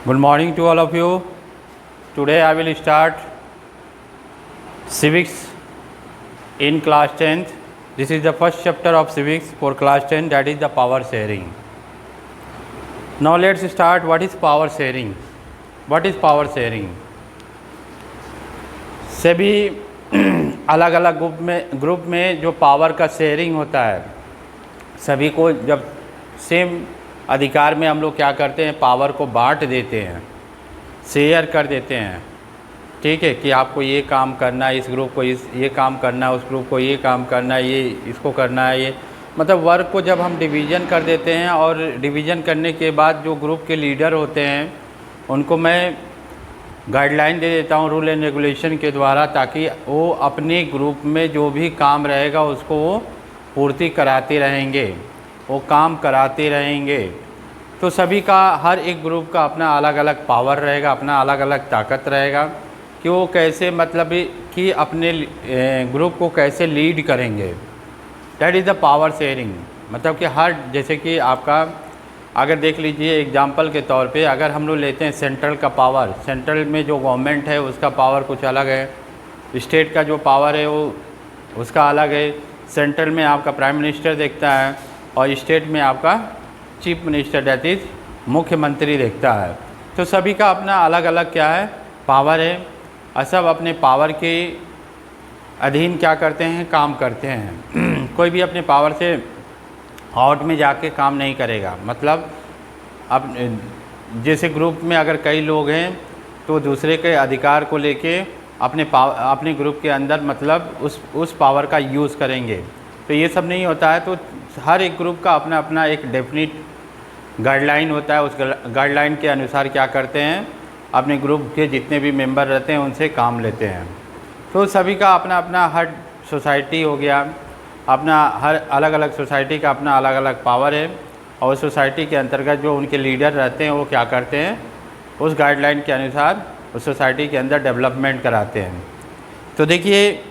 Good morning to all of you. Today I will start civics in class 10th. This is the first chapter of civics for class 10, that is the power sharing. Now let's start. What is power sharing? What is power sharing? सभी अलग अलग group में जो power का sharing होता है, सभी को जब सेम अधिकार में हम लोग क्या करते हैं, पावर को बांट देते हैं, शेयर कर देते हैं। ठीक है कि आपको ये काम करना है, इस ग्रुप को ये काम करना है, उस ग्रुप को ये काम करना है, ये इसको करना है, ये मतलब वर्क को जब हम डिवीज़न कर देते हैं और डिवीज़न करने के बाद जो ग्रुप के लीडर होते हैं उनको मैं गाइडलाइन दे देता हूँ रूल एंड रेगुलेशन के द्वारा, ताकि वो अपने ग्रुप में जो भी काम रहेगा उसको वो पूर्ति कराते रहेंगे, वो काम कराते रहेंगे। तो सभी का हर एक ग्रुप का अपना अलग अलग पावर रहेगा, अपना अलग अलग ताकत रहेगा कि वो कैसे मतलब कि अपने ग्रुप को कैसे लीड करेंगे। That is the power sharing. मतलब कि हर जैसे कि आपका अगर देख लीजिए एग्जांपल के तौर पे, अगर हम लोग लेते हैं सेंट्रल का पावर, सेंट्रल में जो गवर्नमेंट है उसका पावर कुछ अलग है, स्टेट का जो पावर है वो उसका अलग है। सेंट्रल में आपका प्राइम मिनिस्टर देखता है और स्टेट में आपका चीफ मिनिस्टर दैट इज़ मुख्यमंत्री देखता है। तो सभी का अपना अलग अलग क्या है, पावर है, और सब अपने पावर के अधीन क्या करते हैं, काम करते हैं। कोई भी अपने पावर से आउट में जाके काम नहीं करेगा। मतलब अब जैसे ग्रुप में अगर कई लोग हैं तो दूसरे के अधिकार को लेके अपने ग्रुप के अंदर मतलब उस पावर का यूज़ करेंगे। तो ये सब नहीं होता है। तो हर एक ग्रुप का अपना अपना एक डेफिनिट गाइडलाइन होता है। उस गाइडलाइन के अनुसार क्या करते हैं, अपने ग्रुप के जितने भी मेंबर रहते हैं उनसे काम लेते हैं। तो सभी का अपना अपना हर सोसाइटी हो गया, अपना हर अलग अलग सोसाइटी का अपना अलग अलग पावर है, और सोसाइटी के अंतर्गत जो उनके लीडर रहते हैं वो क्या करते हैं, उस गाइडलाइन के अनुसार उस सोसाइटी के अंदर डेवलपमेंट कराते हैं। तो देखिए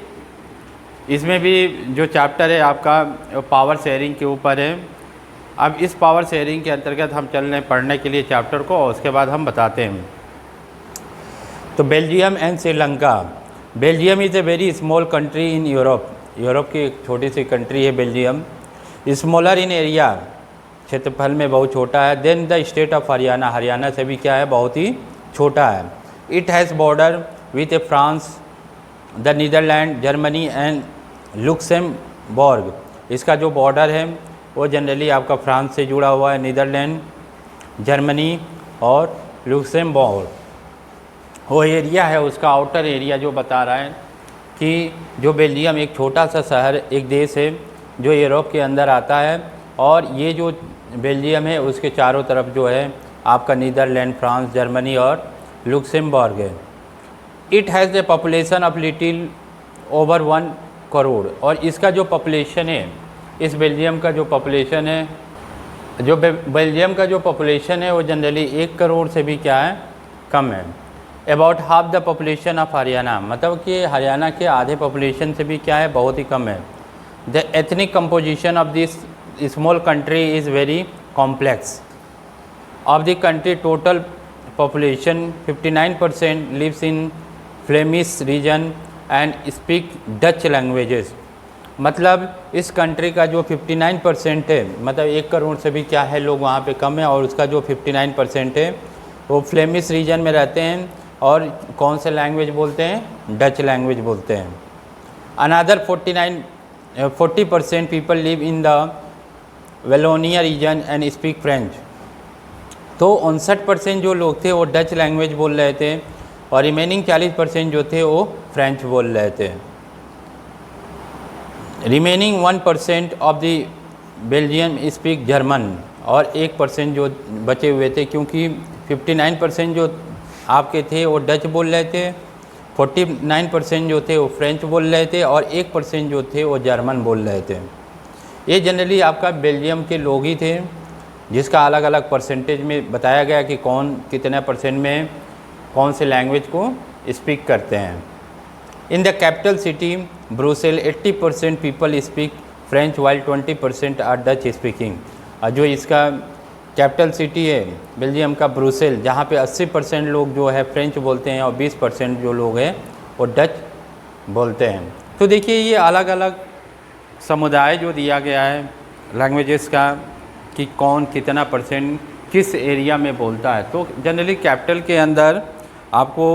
इसमें भी जो चैप्टर है आपका पावर शेयरिंग के ऊपर है। अब इस पावर शेयरिंग के अंतर्गत हम चल रहे हैं पढ़ने के लिए चैप्टर को, और उसके बाद हम बताते हैं। तो Belgium and Sri Lanka. Belgium is a very small country in Europe. Europe की एक छोटी सी कंट्री है बेल्जियम। स्मॉलर इन एरिया, क्षेत्रफल में बहुत छोटा है। Then the state of Haryana, Haryana से भी क्या है, बहुत ही छोटा है। It has border with a France, the Netherland, Germany and Luxembourg. इसका जो बॉर्डर है वो जनरली आपका फ्रांस से जुड़ा हुआ है, नीदरलैंड, जर्मनी और लुक्सेमबर्ग। वो एरिया है उसका आउटर एरिया जो बता रहा है कि जो बेल्जियम एक छोटा सा शहर, एक देश है जो यूरोप के अंदर आता है, और ये जो बेल्जियम है उसके चारों तरफ जो है आपका नीदरलैंड, फ्रांस, जर्मनी और लुक्सेमबर्ग है। It has a population of little over 1 crore. और इसका जो पॉपुलेशन है, इस बेल्जियम का जो पॉपुलेशन है, जो बेल्जियम का जो पॉपुलेशन है वो जनरली 1 करोड़ से भी क्या है, कम है। About half the population of Haryana, मतलब कि हरियाणा के आधे पॉपुलेशन से भी क्या है, बहुत ही कम है। The ethnic composition of this small country is very complex. Of the country total population 59% lives in Flemish region and speak Dutch languages. मतलब इस कंट्री का जो 59% है, मतलब 1 करोड़ से भी क्या है लोग वहाँ पे कम है, और उसका जो 59% है वो फ्लेमिश रीजन में रहते हैं। और कौन से लैंग्वेज बोलते हैं, डच लैंग्वेज बोलते हैं। Another 40% people live in the Wallonia region and speak French. तो 59% जो लोग थे वो डच लैंग्वेज बोल रहे थे, और रिमेनिंग 40% जो थे वो फ्रेंच बोल रहे थे। Remaining 1% of the Belgium speak German, और 1% जो बचे हुए थे, क्योंकि 59% जो आपके थे वो डच बोल रहे थे, 49% जो थे वो फ्रेंच बोल रहे थे, और 1% जो थे वो जर्मन बोल रहे थे। ये जनरली आपका बेल्जियम के लोग ही थे, जिसका अलग अलग परसेंटेज में बताया गया कि कौन कितने % में कौन से लैंग्वेज को स्पीक करते हैं। In the capital city Brussels 80% people speak French while 20% are Dutch speaking. जो इसका कैपिटल सिटी है बेल्जियम का ब्रुसेल, जहाँ पे 80% लोग जो है फ्रेंच बोलते हैं और 20% जो लोग हैं वो डच बोलते हैं। तो देखिए ये अलग अलग समुदाय जो दिया गया है लैंग्वेजेस का कि कौन कितना परसेंट किस एरिया में बोलता है। तो जनरली कैपिटल के अंदर आपको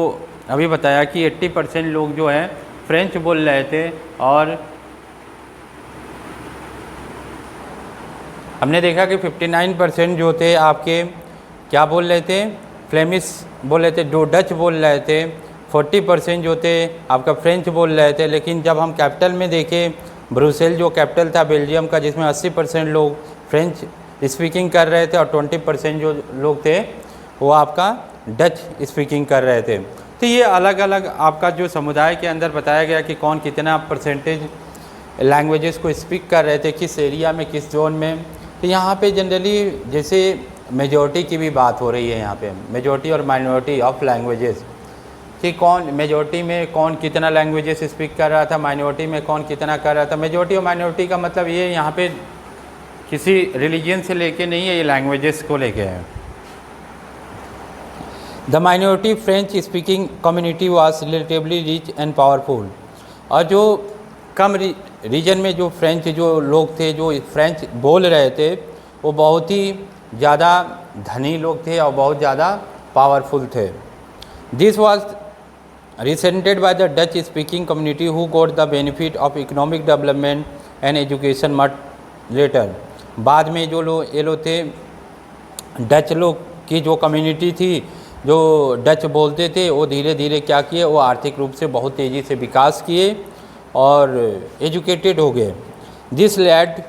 अभी बताया कि 80% लोग जो है फ्रेंच बोल रहे थे और हमने देखा कि 59% जो थे आपके क्या बोल रहे थे, फ्लेमिश बोल रहे थे, जो डच बोल रहे थे। 40% जो थे आपका फ्रेंच बोल रहे थे। लेकिन जब हम कैपिटल में देखें ब्रुसेल जो कैपिटल था बेल्जियम का, जिसमें 80% लोग फ्रेंच स्पीकिंग कर रहे थे और 20% जो लोग थे वो आपका डच स्पीकिंग कर रहे थे। तो ये अलग अलग आपका जो समुदाय के अंदर बताया गया कि कौन कितना परसेंटेज लैंग्वेजेस को स्पीक कर रहे थे, किस एरिया में, किस जोन में। तो यहाँ पे जनरली जैसे मेजॉरिटी की भी बात हो रही है, यहाँ पे मेजॉरिटी और माइनॉरिटी ऑफ लैंग्वेजेस कि कौन मेजॉरिटी में कौन कितना लैंग्वेजेस स्पीक कर रहा था, माइनॉरिटी में कौन कितना कर रहा था। मेजॉरिटी और माइनॉरिटी का मतलब ये यहाँ पे किसी रिलीजन से लेके नहीं है, ये लैंग्वेजेस को लेके है। The minority French speaking community was relatively rich and powerful. और जो कम रीजन में जो फ्रेंच जो लोग थे जो फ्रेंच बोल रहे थे वो बहुत ही ज़्यादा धनी लोग थे और बहुत ज़्यादा पावरफुल थे। This was resented by the Dutch speaking community who got the benefit of economic development and education much later। बाद में जो लोग ये लोग थे डच लोग की जो कम्युनिटी थी जो डच बोलते थे वो धीरे धीरे क्या किए, वो आर्थिक रूप से बहुत तेज़ी से विकास किए और एजुकेटेड हो गए। This led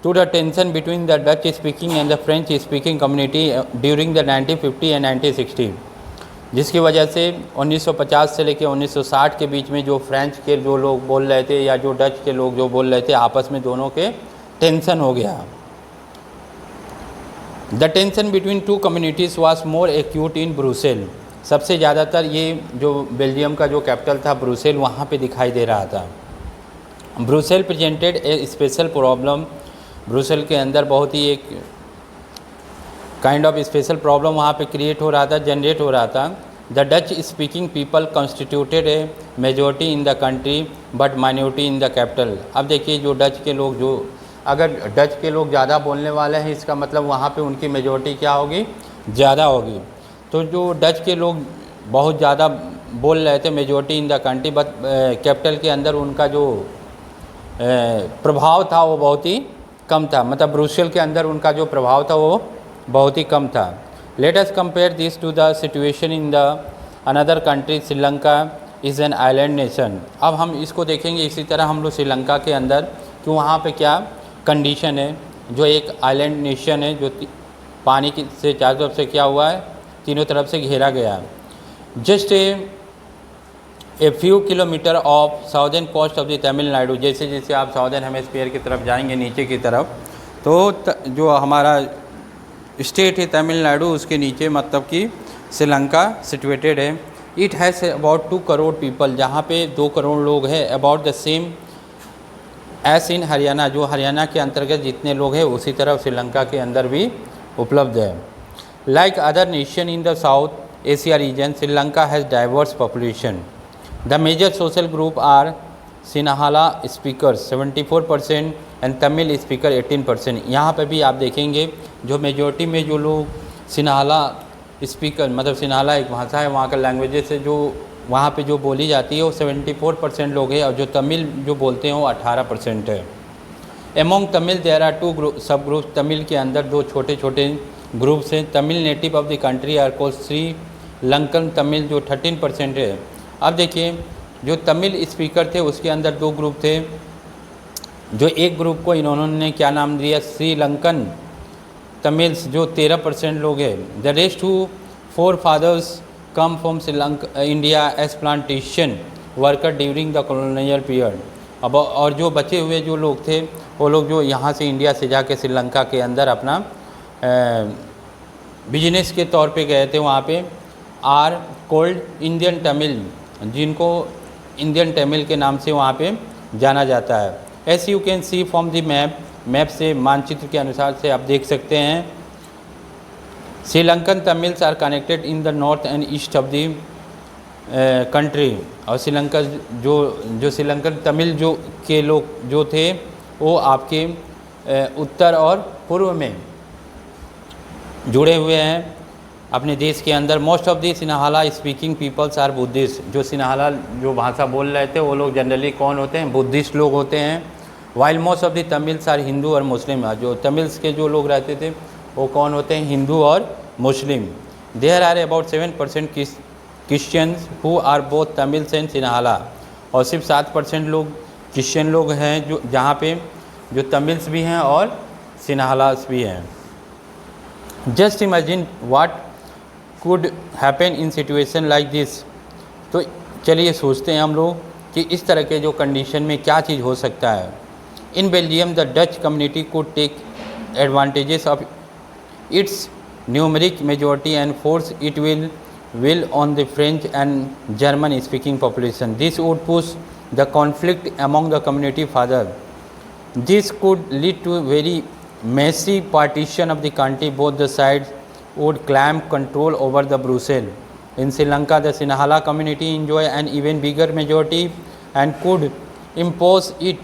to the tension between the Dutch speaking and the French speaking community during the 1950 and 1960, जिसकी वजह से 1950 से लेकर 1960 के बीच में जो फ्रेंच के जो लोग बोल रहे थे या जो डच के लोग जो बोल रहे थे आपस में दोनों के टेंशन हो गया। The tension between two communities was more acute in Brussels. सबसे ज़्यादातर ये जो बेल्जियम का जो कैपिटल था ब्रुसेल, वहाँ पे दिखाई दे रहा था। ब्रुसेल प्रेजेंटेड ए स्पेशल प्रॉब्लम। ब्रुसेल के अंदर बहुत ही एक काइंड ऑफ स्पेशल प्रॉब्लम वहाँ पे क्रिएट हो रहा था, जनरेट हो रहा था। The Dutch speaking people constituted A majority in the country but minority in the capital. अब देखिए जो डच के लोग जो अगर डच के लोग ज़्यादा बोलने वाले हैं इसका मतलब वहाँ पे उनकी मेजॉरिटी क्या होगी, ज़्यादा होगी। तो जो डच के लोग बहुत ज़्यादा बोल रहे थे majority in the country, but capital के अंदर उनका जो प्रभाव था वो बहुत ही कम था। मतलब ब्रुसेल के अंदर उनका जो प्रभाव था वो बहुत ही कम था। Let us compare this to the situation in the another country. Sri Lanka is an island nation. अब हम इसको देखेंगे इसी तरह हम लोग श्रीलंका के अंदर कि वहाँ पे क्या कंडीशन है। जो एक आइलैंड नेशन है जो पानी की से चारों तरफ से क्या हुआ है, तीनों तरफ से घेरा गया है। Just a few kilometre off southern coast of the Tamil Nadu. जैसे जैसे आप साउदर्न हेमिस्फीयर की तरफ जाएंगे नीचे की तरफ तो जो हमारा स्टेट है तमिलनाडु उसके नीचे मतलब कि श्रीलंका सिचुएटेड है। It has about 2 crore people, जहाँ पे 2 करोड़ लोग हैं। अबाउट द सेम एस इन हरियाणा, जो हरियाणा के अंतर्गत जितने लोग हैं उसी तरह श्रीलंका के अंदर भी उपलब्ध है। Like other nation in the South Asia region, Sri Lanka has diverse population. The major social group are Sinhala speakers 74% and Tamil speaker 18%। यहाँ पर भी आप देखेंगे जो मेजॉरिटी में जो लोग सिन्हाला स्पीकर, मतलब सिन्हाला एक भाषा है वहाँ का लैंग्वेजेस है जो वहाँ पे जो बोली जाती है वो 74% लोग हैं और जो तमिल जो बोलते हैं वो 18% है। एमोंग तमिल देयर आर 2 सब ग्रुप। तमिल के अंदर 2 छोटे छोटे ग्रुप्स हैं। Tamil native of the country are called Sri Lankan Tamil जो 13% है। अब देखिए जो तमिल स्पीकर थे उसके अंदर 2 ग्रुप थे। जो एक ग्रुप को इन्होंने क्या नाम दिया, श्रीलंकन तमिल्स, जो 13% लोग हैं। The rest who 4 fathers come from Sri Lanka India as plantation worker during the colonial period. अब और जो बचे हुए जो लोग थे वो लोग जो यहाँ से इंडिया से जाके श्रीलंका के अंदर अपना बिजनेस के तौर पे गए थे, वहाँ पे आर कोल्ड इंडियन तमिल, जिनको इंडियन तमिल के नाम से वहाँ पे जाना जाता है। As you can see from the map, map से मानचित्र के अनुसार से आप देख सकते हैं Sri Lankan Tamils are connected in the north and east of the country. और श्रीलंका जो श्रीलंकन तमिल जो के लोग जो थे वो आपके उत्तर और पूर्व में जुड़े हुए हैं अपने देश के अंदर। Most of the Sinhala speaking peoples are Buddhist. जो सिन्हाला जो भाषा बोल रहे थे वो लोग जनरली कौन होते हैं, बुद्धिस्ट लोग होते हैं। While most of the Tamils are Hindu और मुस्लिम। जो तमिल्स के जो लोग रहते थे वो कौन होते हैं, हिंदू और Muslim. There are about 7% Christians who are both Tamils and Sinhala. और सिर्फ 7% लोग क्रिश्चियन लोग हैं जो जहाँ पे जो तमिल्स भी हैं और सिन्हालास भी हैं। Just imagine what could happen in situation like this. तो चलिए सोचते हैं हम लोग कि इस तरह के जो कंडीशन में क्या चीज़ हो सकता है। In Belgium the Dutch community could take advantages of its numeric majority and force it will on the French and German speaking population. This would push the conflict among the community further. This could lead to very messy partition of the country. Both the sides would claim control over the Brussels. In Sri Lanka, the Sinhala community enjoy an even bigger majority and could impose it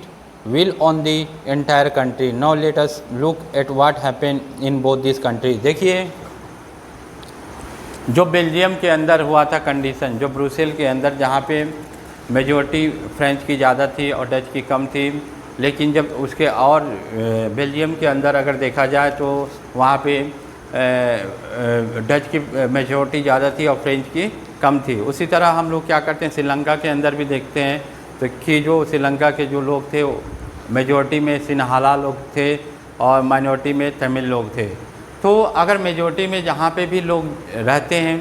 will on the entire country. Now let us look at what happened in both these countries. देखिए जो Belgium के अंदर हुआ था condition, जो Brussels के अंदर जहाँ पे मेजॉरिटी फ्रेंच की ज़्यादा थी और डच की कम थी, लेकिन जब उसके और बेल्जियम के अंदर अगर देखा जाए तो वहाँ पे डच की मेजॉरिटी ज़्यादा थी और फ्रेंच की कम थी। उसी तरह हम लोग क्या करते हैं श्रीलंका के अंदर भी देखते हैं तो कि जो श्रीलंका के जो लोग थे मेजॉरिटी में सिन्हाला लोग थे और माइनॉरिटी में तमिल लोग थे। तो अगर मेजॉरिटी में जहाँ पे भी लोग रहते हैं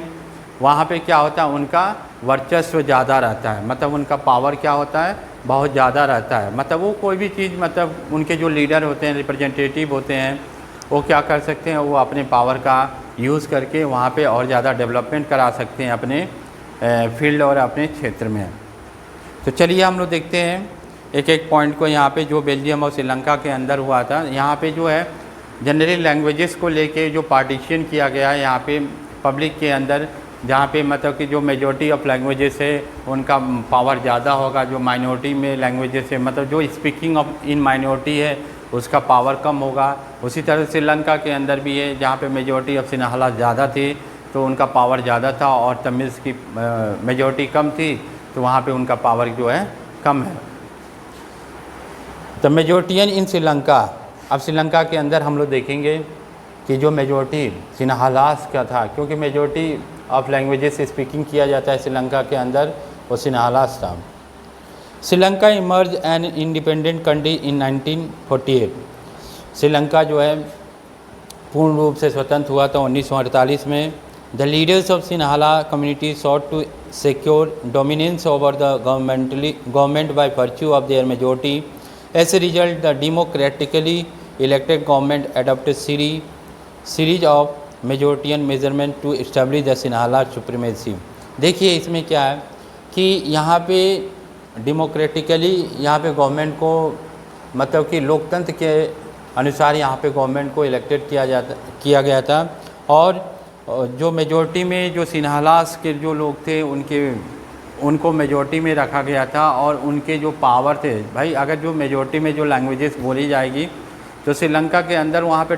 वहाँ पे क्या होता है, उनका वर्चस्व ज़्यादा रहता है, मतलब उनका पावर क्या होता है, बहुत ज़्यादा रहता है। मतलब वो कोई भी चीज़, मतलब उनके जो लीडर होते हैं, रिप्रेजेंटेटिव होते हैं, वो क्या कर सकते हैं, वो अपने पावर का यूज़ करके वहाँ पे और ज़्यादा डेवलपमेंट करा सकते हैं अपने फील्ड और अपने क्षेत्र में। तो चलिए हम लोग देखते हैं एक एक पॉइंट को। यहाँ पे जो बेल्जियम और श्रीलंका के अंदर हुआ था, यहाँ पे जो है जनरली लैंग्वेजेस को लेके जो पार्टीशन किया गया है यहाँ पे पब्लिक के अंदर, जहाँ पे मतलब कि जो मेजॉरिटी ऑफ लैंग्वेजेस है उनका पावर ज़्यादा होगा, जो माइनॉरिटी में लैंग्वेजेस है मतलब जो स्पीकिंग ऑफ इन माइनॉरिटी है उसका पावर कम होगा। उसी तरह श्रीलंका के अंदर भी है जहाँ पे मेजॉरिटी ऑफ सिन्हाला ज़्यादा थी तो उनका पावर ज़्यादा था और तमिल्स की मेजॉरिटी कम थी तो वहाँ पे उनका पावर जो है कम है। द मेजॉरिटियन इन श्रीलंका। अब श्रीलंका के अंदर हम लोग देखेंगे कि जो मेजॉरिटी सिन्हालास का था, क्योंकि मेजॉरिटी ऑफ लैंग्वेजेस से स्पीकिंग किया जाता है श्रीलंका के अंदर, वो सिन्हालास था। Sri Lanka emerge an independent country in 1948। Sri Lanka जो है पूर्ण रूप से स्वतंत्र हुआ था 1948 में। The leaders of Sinhala community sought to secure dominance over the government by virtue of their majority. As a result, the democratically elected government adopted series of majoritarian measurement to establish the Sinhala supremacy. देखिए इसमें क्या है कि यहाँ पे democratically यहाँ पे government को मतलब कि लोकतंत्र के अनुसार यहाँ पे गवर्नमेंट को इलेक्टेड किया गया था और जो मेजॉरिटी में जो सिन्हालास के जो लोग थे उनको मेजॉरिटी में रखा गया था और उनके जो पावर थे, भाई अगर जो मेजॉरिटी में जो लैंग्वेजेस बोली जाएगी तो श्रीलंका के अंदर वहाँ पे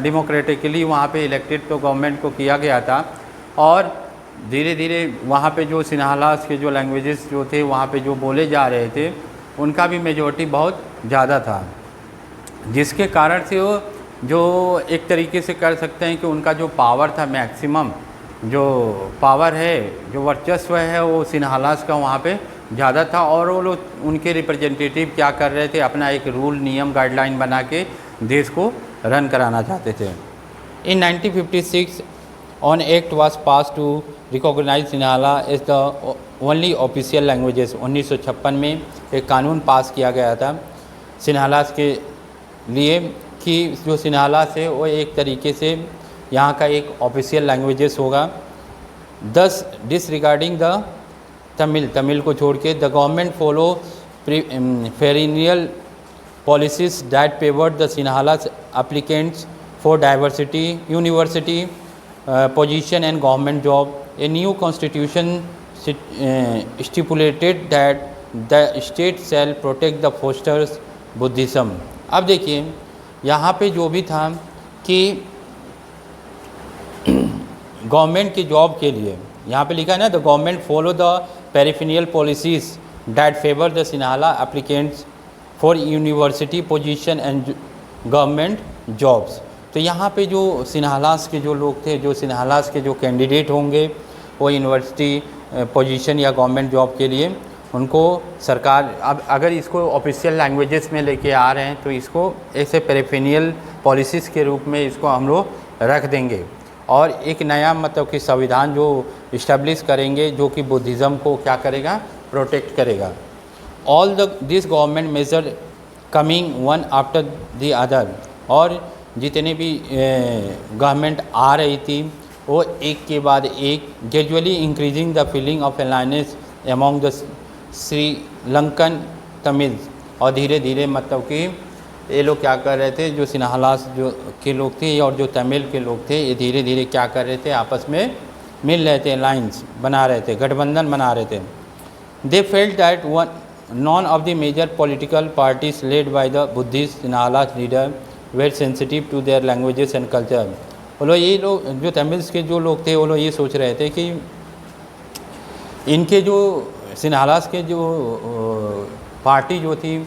डेमोक्रेटिकली वहाँ पे इलेक्टेड तो गवर्नमेंट को किया गया था और धीरे धीरे वहाँ पे जो सिन्हालास के जो लैंग्वेजेस जो थे वहाँ पे जो बोले जा रहे थे उनका भी मेजॉरिटी बहुत ज़्यादा था, जिसके कारण से वो जो एक तरीके से कर सकते हैं कि उनका जो पावर था मैक्सिमम जो पावर है, जो वर्चस्व है वो सिन्हालास का वहाँ पे ज़्यादा था और वो लोग उनके रिप्रेजेंटेटिव क्या कर रहे थे, अपना एक रूल नियम गाइडलाइन बना के देश को रन कराना चाहते थे। In 1956 an act was pass to recognise Sinhala as the only official languages. 1956 में एक कानून पास किया गया था सिन्हालास के लिए कि जो सिन्हालास है वो एक तरीके से यहाँ का एक ऑफिशियल लैंग्वेजेस होगा। दस डिसरिगार्डिंग द तमिल को छोड़ के the government follow perennial policies that favoured the Sinhalas applicants for diversity, university position and government job. A new constitution stipulated that the state shall protect the fosters Buddhism. अब देखिए यहाँ पे जो भी था कि गवर्नमेंट की जॉब के लिए यहाँ पे लिखा है ना, the government follow the peripheral policies that favour the Sinhala applicants for university position and government jobs. तो यहाँ पे जो सिन्हालास के जो लोग थे, जो सिन्हालास के जो कैंडिडेट होंगे वो यूनिवर्सिटी पोजीशन या गवर्नमेंट जॉब के लिए उनको सरकार, अब अगर इसको ऑफिशियल लैंग्वेजेस में लेके आ रहे हैं तो इसको ऐसे पेरिफेरल पॉलिसीज़ के रूप में इसको हम लोग रख देंगे और एक नया मतलब कि संविधान जो इस्टेब्लिश करेंगे जो कि बुद्धिज़्म को क्या करेगा, प्रोटेक्ट करेगा। All this government measure coming one after the other, और जितने भी गवर्नमेंट आ रही थी वो एक के बाद एक gradually increasing the feeling of alienness among the Sri Lankan Tamils, और धीरे धीरे मतलब कि ये लोग क्या कर रहे थे, जो सिन्हालास जो के लोग थे और जो तमिल के लोग थे, ये धीरे धीरे क्या कर रहे थे, आपस में मिल रहे थे, अलाइंस बना रहे थे, गठबंधन बना रहे थे। They felt that non of the major political parties led by the Buddhist Sinhalas leader were sensitive to their languages and culture. वो लोग, ये लोग जो तमिल्स के जो लोग थे वो लोग ये सोच रहे थे कि इनके जो सिन्हालास के जो पार्टी जो थी,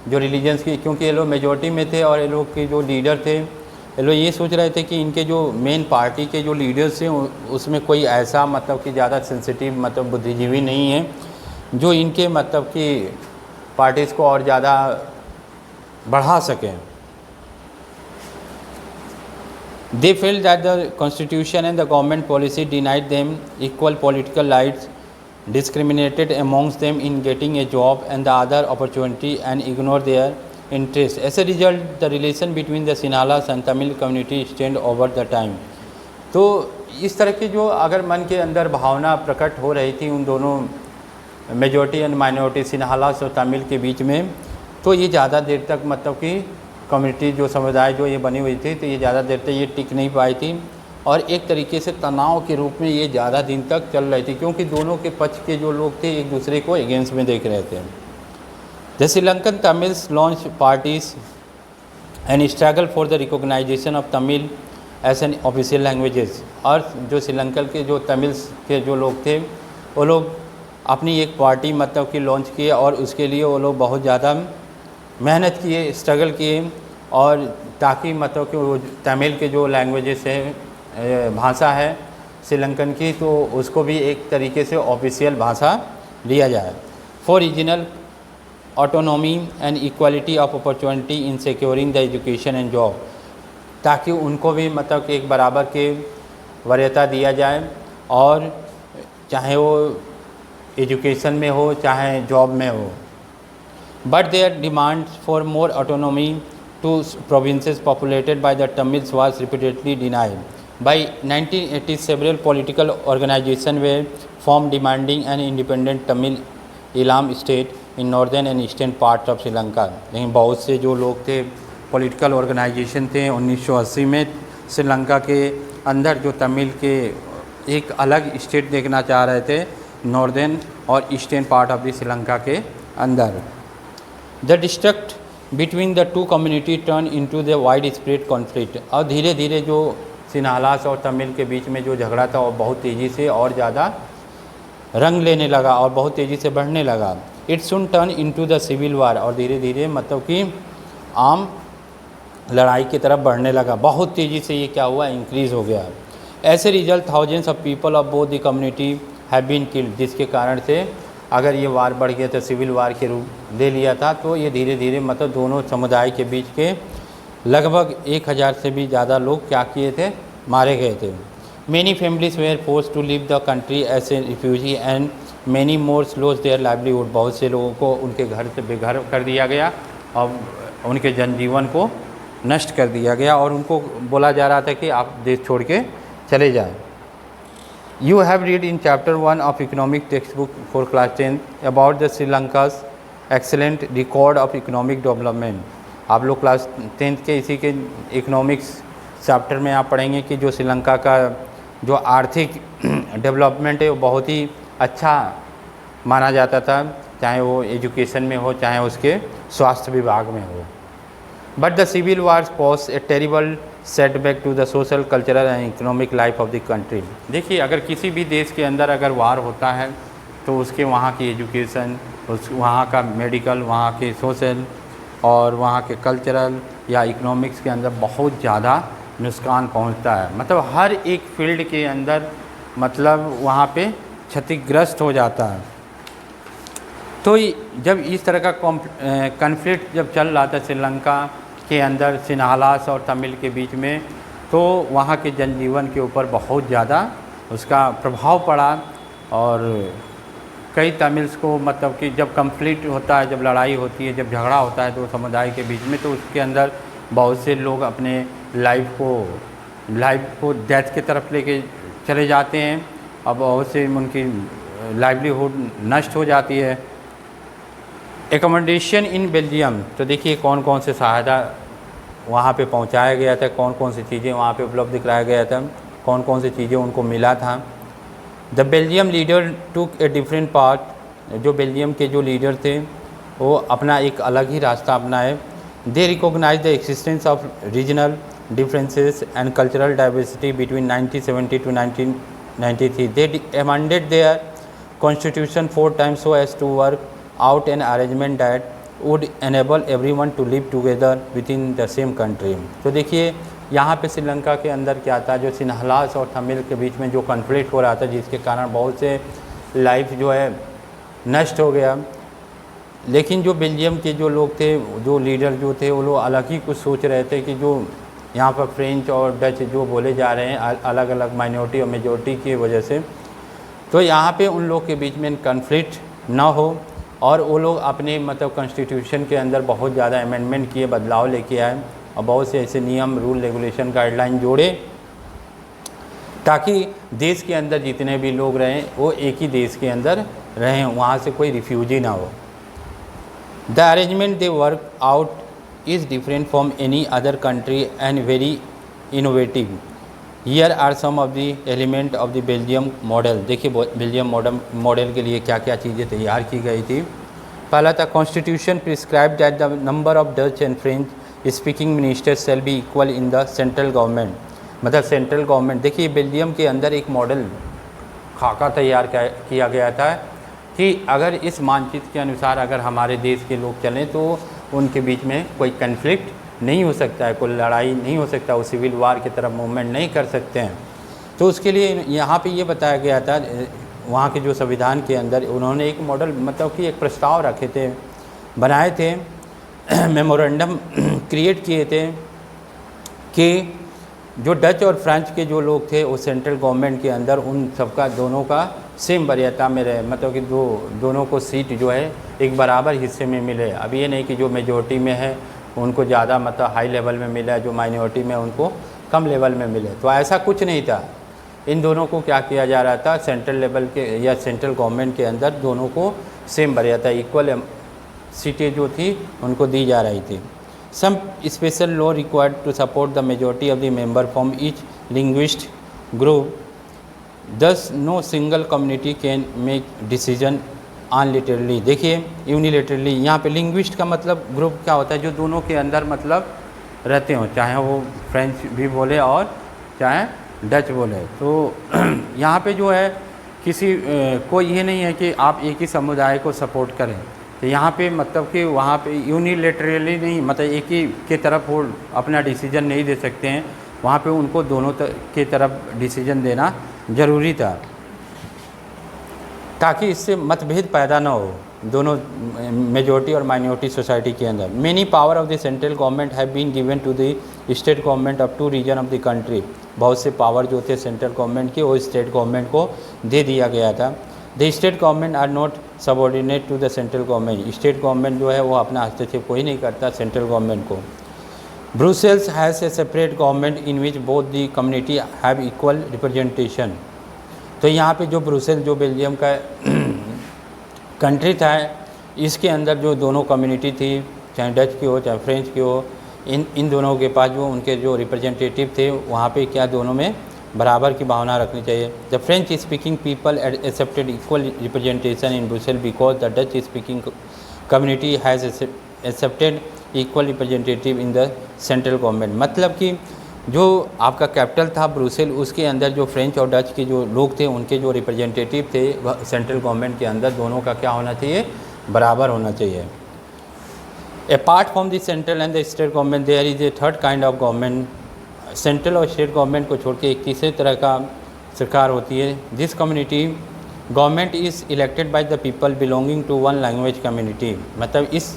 जो रिलीजन्स की, क्योंकि ये लोग मेजॉरिटी में थे और ये लोग के जो लीडर थे, ये लोग ये सोच रहे थे कि इनके जो मेन पार्टी के जो लीडर्स हैं उसमें कोई ऐसा मतलब कि ज़्यादा सेंसिटिव मतलब बुद्धिजीवी नहीं है जो इनके मतलब कि पार्टीज़ को और ज़्यादा बढ़ा सकें। They felt that the constitution and the government policy denied them equal political rights, discriminated amongst them in getting a job and the other opportunity and ignored their interests. As a result, the relation between the Sinhalas and Tamil community strained over the time. तो इस तरह की जो अगर मन के अंदर भावना प्रकट हो रही थी उन दोनों मेजॉरिटी एंड माइनॉरिटी सिन्हालास और तमिल के बीच में, तो ये ज़्यादा देर तक मतलब कि कम्युनिटी जो समुदाय जो ये बनी हुई थी तो ये ज़्यादा देर तक ये टिक नहीं पाई थी और एक तरीके से तनाव के रूप में ये ज़्यादा दिन तक चल रही थी, क्योंकि दोनों के पक्ष के जो लोग थे एक दूसरे को अगेंस्ट में देख रहे थे। The Sri Lankan Tamils launch parties and struggle for the recognition of Tamil as an official languages. और जो श्रीलंकन के जो तमिल्स के जो लोग थे वो लोग अपनी एक पार्टी मतलब कि लॉन्च किए और उसके लिए वो लोग बहुत ज़्यादा मेहनत किए, स्ट्रगल किए, और ताकि मतलब कि वो तमिल के जो लैंग्वेजेस है, भाषा है श्रीलंकन की, तो उसको भी एक तरीके से ऑफिशियल भाषा लिया जाए। For regional autonomy and equality of opportunity in securing the education and job, ताकि उनको भी मतलब कि एक बराबर के वरीयता दिया जाए, और चाहे वो एजुकेशन में हो चाहे जॉब में हो। But their demands for more autonomy to provinces populated by the Tamils was repeatedly denied. By 1980, several political organizations were formed demanding an independent Tamil Elam state in northern and eastern parts of Sri Lanka. लेकिन बहुत से जो लोग थे, political organisation थे 1980 में श्रीलंका के अंदर जो तमिल के एक अलग स्टेट देखना चाह रहे थे नॉर्दर्न और eastern part of the Sri Lanka के अंदर। The distrust between the two community turn into the widespread conflict. और धीरे धीरे जो सिन्हालास और तमिल के बीच में जो झगड़ा था वो बहुत तेज़ी से और ज़्यादा रंग लेने लगा और बहुत तेज़ी से बढ़ने लगा। It soon turn into the civil war, और धीरे धीरे मतलब कि आम लड़ाई की तरफ बढ़ने लगा, बहुत तेज़ी से ये क्या हुआ, इंक्रीज़ हो गया। ऐसे result thousands of people of both the community have been killed, जिसके कारण से अगर ये वार बढ़ गया था, सिविल वार के रूप ले लिया था, तो ये धीरे धीरे मतलब दोनों समुदाय के बीच के लगभग 1000 से भी ज़्यादा लोग क्या किए थे, मारे गए थे। Many families were force to leave the country as a refugee and many more loss their livelihood. बहुत से लोगों को उनके घर से बेघर कर दिया गया और उनके जनजीवन को नष्ट कर दिया गया और उनको बोला जा रहा था कि आप देश छोड़ के चले जाएं। You have read in chapter 1 of economic textbook for class 10 about the Sri Lanka's excellent record of economic development। आप लोग क्लास 10th के इसी के इकोनॉमिक्स चैप्टर में आप पढ़ेंगे कि जो श्रीलंका का जो आर्थिक डेवलपमेंट है वो बहुत ही अच्छा माना जाता था, चाहे वो एजुकेशन में हो चाहे उसके स्वास्थ्य विभाग में हो। But the civil wars pose a terrible setback to the social cultural and economic life of the country. देखिए, अगर किसी भी देश के अंदर अगर वार होता है तो उसके वहाँ की एजुकेशन, उस वहाँ का मेडिकल, वहाँ के सोशल और वहाँ के कल्चरल या इकोनॉमिक्स के अंदर बहुत ज़्यादा नुकसान पहुँचता है। मतलब हर एक फील्ड के अंदर मतलब वहाँ पे क्षतिग्रस्त हो जाता है। तो जब इस तरह का कॉन्फ्लिक्ट जब चल रहा था श्रीलंका के अंदर सिन्हालास और तमिल के बीच में, तो वहाँ के जनजीवन के ऊपर बहुत ज़्यादा उसका प्रभाव पड़ा। और कई तमिल्स को मतलब कि जब कॉन्फ्लिक्ट होता है, जब लड़ाई होती है, जब झगड़ा होता है दो समुदाय के बीच में, तो उसके अंदर बहुत से लोग अपने लाइफ को डेथ की तरफ लेके चले जाते हैं। अब बहुत से उनकी लाइवलीहुड नष्ट हो जाती है। एकोमोडेशन इन बेल्जियम, तो देखिए कौन कौन से सहायता वहाँ पे पहुँचाया गया था, कौन कौन सी चीज़ें वहाँ पे उपलब्ध कराया गया था, कौन कौन सी चीज़ें उनको मिला था। The Belgium leader took a different path, जो बेल्जियम के जो लीडर थे वो अपना एक अलग ही रास्ता अपनाए। They recognise the existence of regional differences and cultural diversity between 1970 to 1993. They amended their constitution 4 times so as to work out an arrangement that would enable everyone to live together within the same country. तो देखिए यहाँ पे श्रीलंका के अंदर क्या था, जो Sinhalese और तमिल के बीच में जो कॉन्फ्लिक्ट हो रहा था, जिसके कारण बहुत से लाइफ जो है नष्ट हो गया। लेकिन जो बेल्जियम के जो लोग थे, जो लीडर जो थे, वो लोग अलग ही कुछ सोच रहे थे कि जो यहाँ पर फ्रेंच और डच जो बोले जा रहे हैं अलग अलग माइनॉरिटी और मेजॉरिटी की वजह से, तो यहाँ पे उन लोग के बीच में कॉन्फ्लिक्ट ना हो और वो लोग अपने मतलब कॉन्स्टिट्यूशन के अंदर बहुत ज़्यादा अमेंडमेंट किए, बदलाव लेके आए और बहुत से ऐसे नियम, रूल, रेगुलेशन, गाइडलाइन जोड़े ताकि देश के अंदर जितने भी लोग रहें वो एक ही देश के अंदर रहें, वहाँ से कोई रिफ्यूजी ना हो। The arrangement they work out is different from any other country and very innovative. Here are some of the element of the Belgium model. देखिए बेल्जियम मॉडल के लिए क्या क्या चीज़ें तैयार की गई थी। पहला था constitution prescribe that the number of Dutch and French speaking ministers shall be equal in the central government. मतलब सेंट्रल गवर्नमेंट, देखिए बेल्जियम के अंदर एक मॉडल खाका तैयार किया गया था कि अगर इस मानचित्र के अनुसार अगर हमारे देश के लोग चलें तो उनके बीच में कोई कन्फ्लिक्ट नहीं हो सकता है, कोई लड़ाई नहीं हो सकता, वो सिविल वार की तरफ मूवमेंट नहीं कर सकते हैं। तो उसके लिए यहाँ पे ये बताया गया था, वहाँ के जो संविधान के अंदर उन्होंने एक मॉडल मतलब कि एक प्रस्ताव रखे थे, बनाए थे, मेमोरेंडम क्रिएट किए थे कि जो डच और फ्रेंच के जो लोग थे वो सेंट्रल गवर्नमेंट के अंदर उन सबका दोनों का सेम वरीयता में रहे, मतलब कि दोनों को सीट जो है एक बराबर हिस्से में मिले। अब ये नहीं कि जो मेजॉरिटी में है उनको ज़्यादा मतलब हाई लेवल में मिला, जो माइनॉरिटी में उनको कम लेवल में मिले, तो ऐसा कुछ नहीं था। इन दोनों को क्या किया जा रहा था, सेंट्रल लेवल के या सेंट्रल गवर्नमेंट के अंदर दोनों को सेम वरीयता, इक्वल सीटें जो थी उनको दी जा रही थी। Some special law required to support the majority of the member from each linguist group, thus no single community can make decision unilaterally. देखिए यूनिलेटरली, यहाँ पे लिंग्विस्ट का मतलब ग्रुप क्या होता है, जो दोनों के अंदर मतलब रहते हो, चाहे वो फ्रेंच भी बोले और चाहे डच बोले। तो यहाँ पे जो है किसी को ये नहीं है कि आप एक ही समुदाय को सपोर्ट करें, तो यहाँ पे मतलब कि वहाँ पे यूनिलेटरली नहीं, मतलब एक ही के तरफ वो अपना डिसीजन नहीं दे सकते हैं, वहाँ पे उनको दोनों के तरफ डिसीजन देना ज़रूरी था ताकि इससे मतभेद पैदा ना हो दोनों मेजॉरिटी और माइनॉरिटी सोसाइटी के अंदर। Many power of the central government have been given to the state government up to region of the country. बहुत से पावर जो थे सेंट्रल गवर्नमेंट के वो स्टेट गवर्नमेंट को दे दिया गया था। The state government are not subordinate to the central government. State government जो है वो अपना हस्तक्षेप कोई नहीं करता सेंट्रल गवर्नमेंट को। Brussels has a separate government in which both the community have equal representation. तो यहाँ पे जो ब्रुसेल जो बेल्जियम का कंट्री था, इसके अंदर जो दोनों कम्युनिटी थी, चाहे डच की हो चाहे फ्रेंच की हो, इन दोनों के पास जो उनके जो रिप्रेजेंटेटिव थे वहाँ पे क्या दोनों में बराबर की भावना रखनी चाहिए। The French speaking people accepted equal representation in Brussels because the Dutch speaking community has accepted equal representative in the central government. मतलब कि जो आपका कैपिटल था ब्रुसेल, उसके अंदर जो फ्रेंच और डच के जो लोग थे उनके जो रिप्रेजेंटेटिव थे वह सेंट्रल गवर्नमेंट के अंदर दोनों का क्या होना चाहिए, बराबर होना चाहिए। Apart from the central and the state government there is a third kind of government. Central और स्टेट गवर्नमेंट को छोड़ के एक तीसरे तरह का सरकार होती है। This community government is elected by the people belonging to one language community. मतलब इस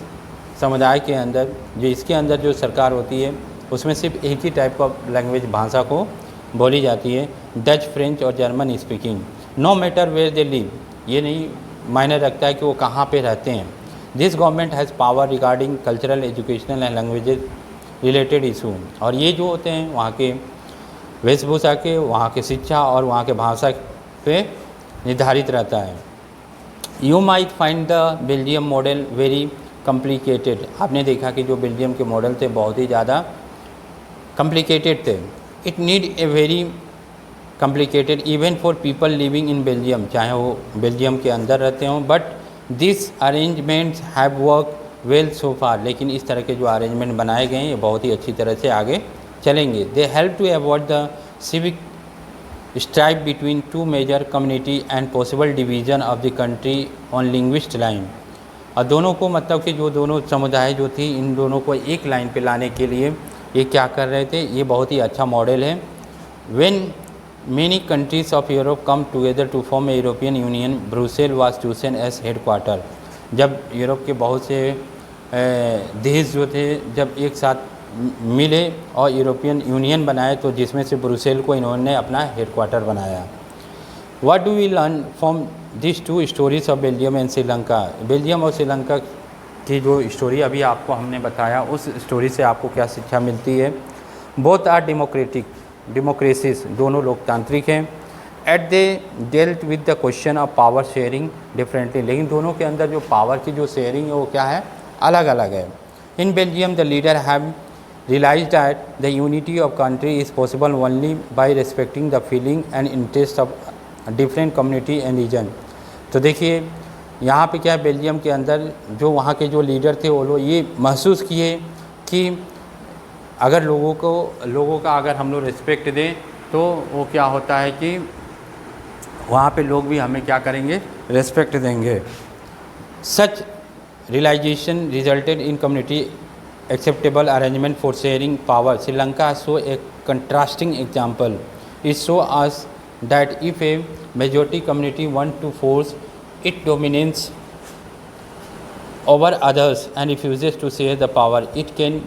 समुदाय के अंदर जो इसके अंदर जो सरकार होती है उसमें सिर्फ एक ही टाइप का लैंग्वेज भाषा को बोली जाती है, डच, फ्रेंच और German speaking. No matter where they live, ये नहीं मायने रखता है कि वो कहाँ पे रहते हैं। This government has power regarding cultural, educational and languages related issue. और ये जो होते हैं वहाँ के वेशभूषा के, वहाँ के शिक्षा और वहाँ के भाषा पे निर्धारित रहता है। You might find the Belgium model very complicated. आपने देखा कि जो बेल्जियम के मॉडल थे बहुत ही ज़्यादा कॉम्प्लिकेटेड थे। It need a very complicated even for people living in Belgium, चाहे वो बेल्जियम के अंदर रहते हों। But this arrangements have work well so far. लेकिन इस तरह के जो अरेंजमेंट बनाए गए हैं ये बहुत ही अच्छी तरह से आगे चलेंगे। They help to avoid the civic strike between two major community and possible division of the country on linguist line. और दोनों को मतलब कि जो दोनों समुदाय जो थी इन दोनों को एक लाइन पे लाने के लिए ये क्या कर रहे थे, ये बहुत ही अच्छा मॉडल है। When many countries of Europe come together to form a European Union, Brussel was chosen as headquarter. जब यूरोप के बहुत से देश जो थे जब एक साथ मिले और यूरोपियन यूनियन बनाए तो जिसमें से ब्रुसेल को इन्होंने अपना हेडक्वार्टर बनाया। What do we learn from this two stories of Belgium and Sri Lanka. Belgium और श्रीलंका की जो स्टोरी अभी आपको हमने बताया उस स्टोरी से आपको क्या शिक्षा मिलती है। बोथ आर डेमोक्रेसीज, दोनों लोकतांत्रिक हैं। At they dealt with the question of power sharing differently, लेकिन दोनों के अंदर जो पावर की जो शेयरिंग है वो क्या है, अलग अलग है। In Belgium the leader have realized that the unity of country is possible only by respecting the feeling and interest of different community and region। तो देखिए यहाँ पे क्या है, बेल्जियम के अंदर जो वहाँ के जो लीडर थे वो लोग ये महसूस किए कि अगर लोगों का अगर हम लोग रिस्पेक्ट दें तो वो क्या होता है कि वहाँ पे लोग भी हमें क्या करेंगे, रिस्पेक्ट देंगे। Such realisation resulted in community acceptable arrangement for sharing power. Sri Lanka show a contrasting example. It shows us that if a majority community want to force its dominance over others and refuses to share the power, it can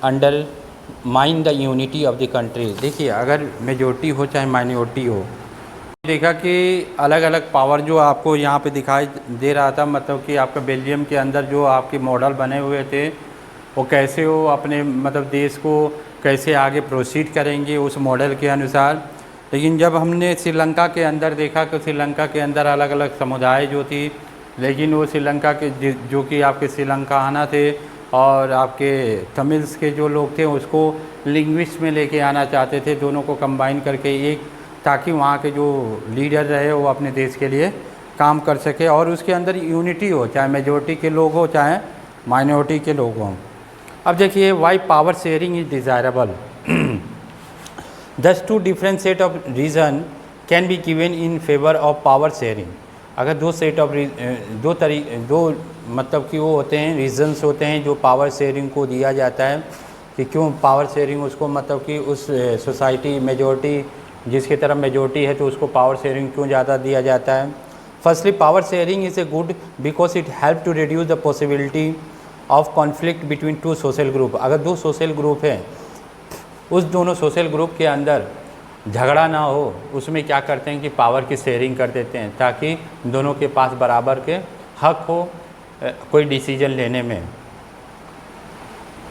undermine the unity of the country। देखिए अगर majority हो चाहे minority हो, देखा कि अलग अलग power जो आपको यहाँ पे दिखाई दे रहा था, मतलब कि आपका बेल्जियम के अंदर जो आपके मॉडल बने हुए थे वो कैसे वो अपने मतलब देश को कैसे आगे प्रोसीड करेंगे उस मॉडल के अनुसार। लेकिन जब हमने श्रीलंका के अंदर देखा कि श्रीलंका के अंदर अलग अलग समुदाय जो थी, लेकिन वो श्रीलंका के जो कि आपके श्रीलंकाना थे और आपके तमिल्स के जो लोग थे उसको लिंग्विस्ट में लेके आना चाहते थे, दोनों को कंबाइन करके एक, ताकि वहाँ के जो लीडर रहे वो अपने देश के लिए काम कर सके और उसके अंदर यूनिटी हो, चाहे मेजोरिटी के लोग हो चाहे माइनॉरिटी के लोग हों। अब देखिए why power sharing is desirable. Thus two different set of reason can be given in favour of power sharing. अगर दो मतलब कि वो होते हैं रीज़न्स होते हैं जो पावर शेयरिंग को दिया जाता है कि क्यों पावर शेयरिंग उसको मतलब कि उस सोसाइटी मेजोरिटी जिसकी तरफ मेजोरिटी है तो उसको पावर शेयरिंग क्यों ज़्यादा दिया जाता है। Firstly power sharing is a good because it help to reduce the possibility of conflict between two social group. अगर दो सोशल ग्रुप हैं उस दोनों सोशल ग्रुप के अंदर झगड़ा ना हो, उसमें क्या करते हैं कि पावर की शेयरिंग कर देते हैं ताकि दोनों के पास बराबर के हक हो कोई डिसीजन लेने में।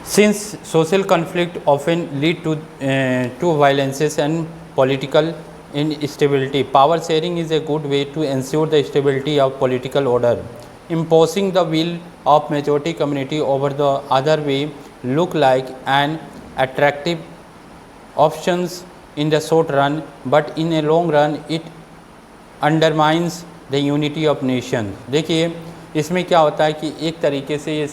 Since social conflict often lead to violences and political instability, power sharing is a good way to ensure the stability of political order. Imposing the will of majority community over the other way look like an attractive options in the short run, but in a long run it undermines the unity of nation। देखिए इसमें क्या होता है कि एक तरीके से ये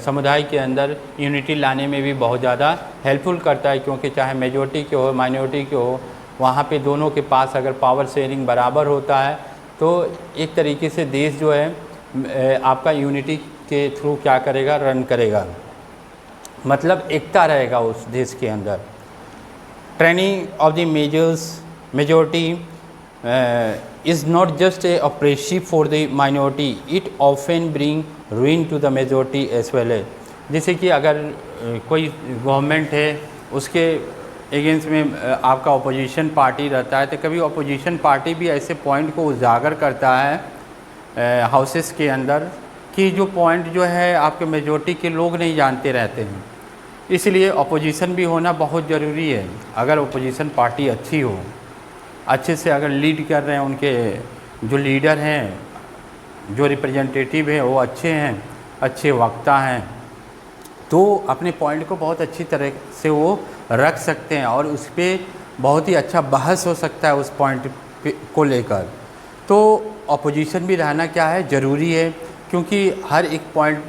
समुदाय के अंदर यूनिटी लाने में भी बहुत ज़्यादा हेल्पफुल करता है, क्योंकि चाहे मेजॉरिटी के हो माइनॉरिटी के हो, वहाँ पे दोनों के पास अगर पावर शेयरिंग बराबर होता है तो एक तरीके से देश जो है आपका यूनिटी के थ्रू क्या करेगा, रन करेगा, मतलब एकता रहेगा उस देश के अंदर। Training of the majority is not just a oppressive for the minority, it often bring ruin to the majority as well। जैसे कि अगर कोई गवर्नमेंट है उसके अगेंस्ट में आपका अपोजिशन पार्टी रहता है, तो कभी अपोजिशन पार्टी भी ऐसे पॉइंट को उजागर करता है हाउसेस के अंदर कि जो पॉइंट जो है आपके मेजॉरिटी के लोग नहीं जानते रहते हैं। इसलिए अपोजिशन भी होना बहुत ज़रूरी है। अगर अपोजिशन पार्टी अच्छी हो, अच्छे से अगर लीड कर रहे हैं, उनके जो लीडर हैं, जो रिप्रेजेंटेटिव हैं वो अच्छे हैं, अच्छे वक्ता हैं, तो अपने पॉइंट को बहुत अच्छी तरह से वो रख सकते हैं और उस पर बहुत ही अच्छा बहस हो सकता है उस पॉइंट को लेकर। तो अपोजिशन भी रहना क्या है, ज़रूरी है, क्योंकि हर एक पॉइंट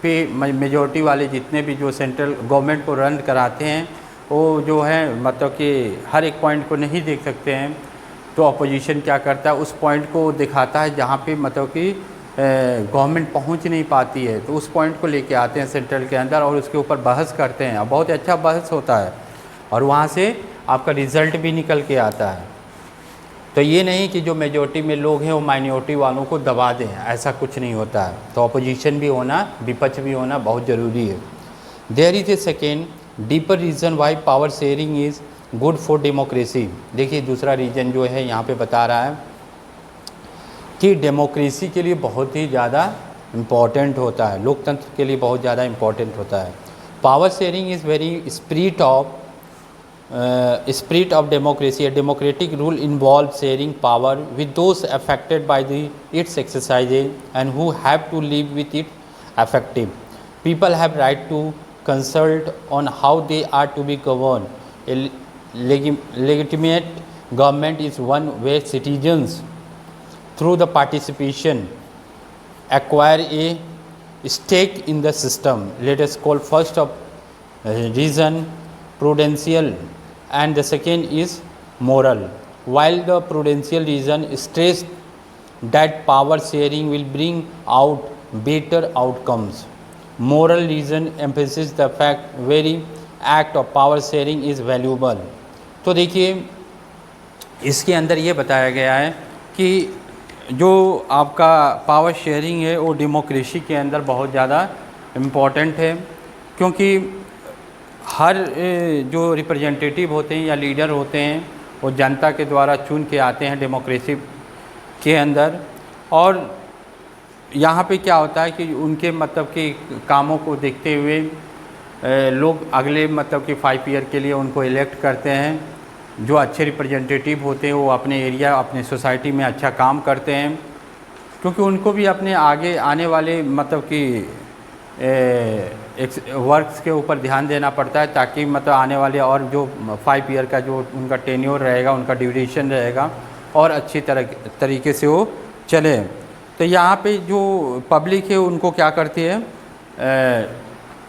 पे मेजॉरिटी वाले जितने भी जो सेंट्रल गवर्नमेंट को रन कराते हैं वो जो है मतलब कि हर एक पॉइंट को नहीं देख सकते हैं। तो अपोजिशन क्या करता है, उस पॉइंट को दिखाता है जहाँ पे मतलब कि गवर्नमेंट पहुँच नहीं पाती है, तो उस पॉइंट को लेके आते हैं सेंट्रल के अंदर और उसके ऊपर बहस करते हैं और बहुत अच्छा बहस होता है और वहाँ से आपका रिज़ल्ट भी निकल के आता है। तो ये नहीं कि जो मेजॉरिटी में लोग हैं वो माइनॉरिटी वालों को दबा दें, ऐसा कुछ नहीं होता है। तो अपोजिशन भी होना, विपक्ष भी होना बहुत ज़रूरी है। There is a second deeper reason why power sharing is good for democracy. देखिए दूसरा रीज़न जो है यहाँ पे बता रहा है कि डेमोक्रेसी के लिए बहुत ही ज़्यादा इम्पॉर्टेंट होता है, लोकतंत्र के लिए बहुत ज़्यादा इम्पॉर्टेंट होता है। Power sharing is very spirit of democracy। A democratic rule involves sharing power with those affected by its exercise and who have to live with it effective। People have right to consult on how they are to be governed। A legitimate government is one where citizens through the participation acquire a stake in the system। Let us call first of reason prudential and the second is moral। While the prudential reason stressed that power sharing will bring out better outcomes, moral reason emphasizes the fact very act of power sharing is valuable। तो देखिए इसके अंदर ये बताया गया है कि जो आपका पावर शेयरिंग है वो डेमोक्रेसी के अंदर बहुत ज़्यादा इम्पॉर्टेंट है, क्योंकि हर जो रिप्रेजेंटेटिव होते हैं या लीडर होते हैं वो जनता के द्वारा चुन के आते हैं डेमोक्रेसी के अंदर। और यहाँ पे क्या होता है कि उनके मतलब कि कामों को देखते हुए लोग अगले मतलब कि 5 ईयर के लिए उनको इलेक्ट करते हैं। जो अच्छे रिप्रेजेंटेटिव होते हैं वो अपने एरिया, अपने सोसाइटी में अच्छा काम करते हैं, क्योंकि उनको भी अपने आगे आने वाले मतलब कि वर्क्स के ऊपर ध्यान देना पड़ता है, ताकि मतलब आने वाले और जो 5 ईयर का जो उनका टेन्योर रहेगा, उनका ड्यूरेशन रहेगा और अच्छी तरीके से वो चले। तो यहाँ पे जो पब्लिक है उनको क्या करती है,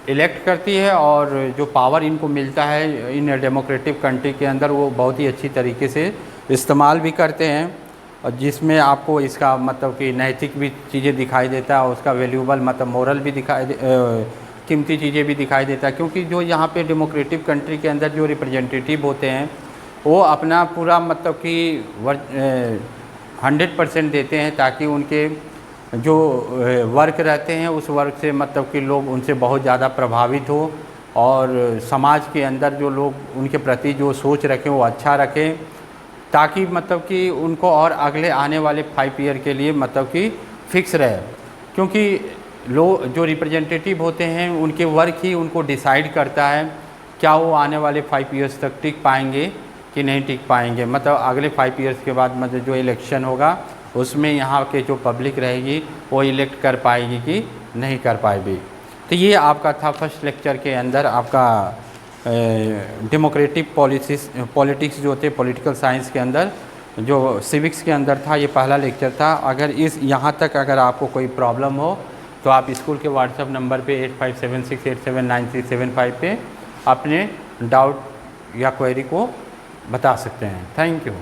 इलेक्ट करती है और जो पावर इनको मिलता है इन डेमोक्रेटिक कंट्री के अंदर वो बहुत ही अच्छी तरीके से इस्तेमाल भी करते हैं, और जिसमें आपको इसका मतलब कि नैतिक भी चीज़ें दिखाई देता है, उसका वैल्यूबल मतलब मोरल भी कीमती चीज़ें भी दिखाई देता है। क्योंकि जो यहाँ पे डेमोक्रेटिक कंट्री के अंदर जो रिप्रेजेंटेटिव होते हैं वो अपना पूरा मतलब कि 100% देते हैं, ताकि उनके जो वर्क रहते हैं उस वर्क से मतलब कि लोग उनसे बहुत ज़्यादा प्रभावित हो और समाज के अंदर जो लोग उनके प्रति जो सोच रखें वो अच्छा रखें, ताकि मतलब कि उनको और अगले आने वाले 5 ईयर के लिए मतलब कि फिक्स रहे। क्योंकि लोग जो रिप्रेजेंटेटिव होते हैं उनके वर्क ही उनको डिसाइड करता है क्या वो आने वाले 5 ईयर्स तक टिक पाएंगे कि नहीं टिक पाएंगे। मतलब अगले 5 ईयर्स के बाद मतलब जो इलेक्शन होगा उसमें यहाँ के जो पब्लिक रहेगी वो इलेक्ट कर पाएगी कि नहीं कर पाएगी। तो ये आपका था फर्स्ट लेक्चर के अंदर आपका डेमोक्रेटिक पॉलिटिक्स जो होते पॉलिटिकल साइंस के अंदर जो सिविक्स के अंदर था, ये पहला लेक्चर था। अगर इस यहाँ तक अगर आपको कोई प्रॉब्लम हो तो आप स्कूल के व्हाट्सएप नंबर पे 8576879375 पे अपने डाउट या क्वेरी को बता सकते हैं। Thank you.